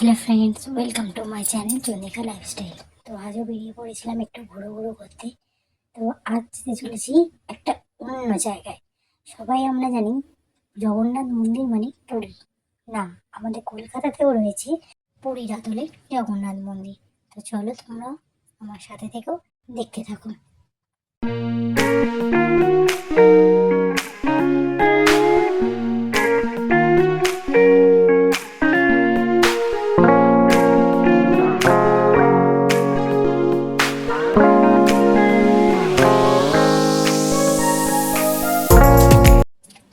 Hello friends, welcome to my channel Chandrika lifestyle. তো আজও বেরিয়ে পড়েছিলাম একটু ঘুরো করতে। তো আজ যেতে চলেছি একটা অন্য জায়গায়। সবাই আমরা জানি জগন্নাথ মন্দির মানে পুরী। না, আমাদের কলকাতাতেও রয়েছে পুরীর আদলে জগন্নাথ মন্দির। তো চলো তোমরা আমার সাথে থেকেও দেখতে থাকো।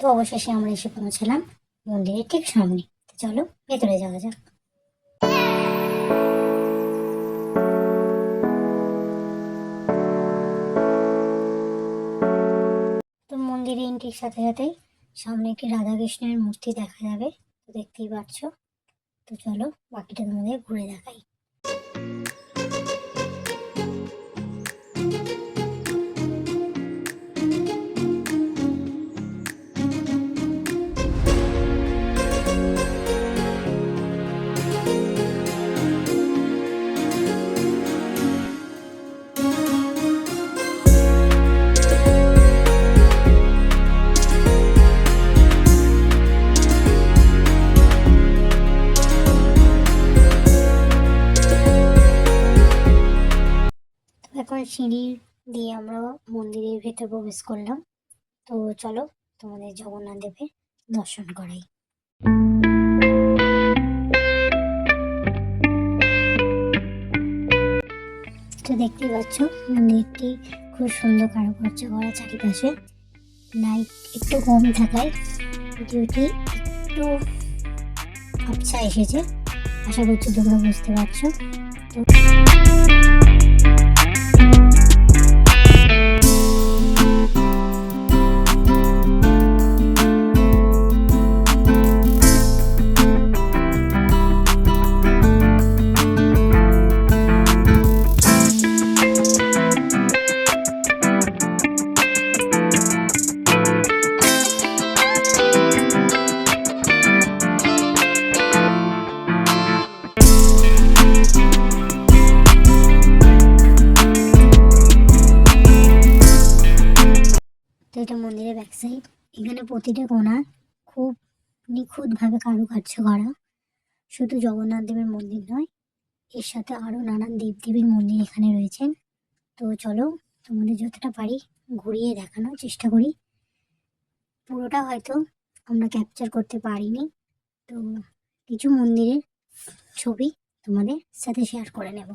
তো অবশেষে আমরা এসে পৌঁছলাম মন্দিরের ঠিক সামনে। তো চলো ভেতরে যাওয়া যাক। তো মন্দিরে এন্ট্রির সাথে সাথেই সামনে একটি রাধা কৃষ্ণের মূর্তি দেখা যাবে। তো দেখতেই পাচ্ছ। তো চলো বাকিটা তোমাদের ঘুরে দেখাই। এখন সিঁড়ি দিয়ে আমরা মন্দিরের ভেতর প্রবেশ করলাম। তো চলো তোমাদের জগন্নাথ দেবের দর্শন করাই। তো দেখতেই পাচ্ছ মন্দিরটি খুব সুন্দর কারুকার্য করা চারিপাশে। লাইট একটু কম থাকায় ভিডিওটি একটু আবছা এসেছে। আশা করছি তোমরা বুঝতে পারছো। তো এটা মন্দিরের ব্যাক সাইড। এখানে প্রতিটা কোণা খুব নিখুঁতভাবে কারুকার্য করা। শুধু জগন্নাথ দেবের মন্দির নয়, এর সাথে আরো নানান দেবদেবীর মন্দির এখানে রয়েছেন। তো চলো তোমাদের যতটা পারি ঘুরিয়ে দেখানোর চেষ্টা করি। পুরোটা হয়তো আমরা ক্যাপচার করতে পারিনি। তো কিছু মন্দিরের ছবি তোমাদের সাথে শেয়ার করে নেব।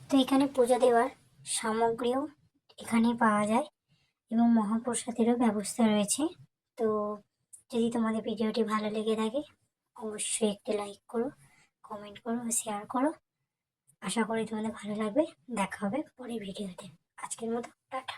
তো এখানে পুজো দেওয়ার সামগ্রীও এখানেই পাওয়া যায় এবং মহাপ্রসাদেরও ব্যবস্থা রয়েছে। তো যদি তোমাদের ভিডিওটি ভালো লেগে থাকে অবশ্যই একটি লাইক করো, কমেন্ট করো, শেয়ার করো। আশা করি তোমাদের ভালো লাগবে। দেখা হবে পরের ভিডিওতে। আজকের মতো টাটা।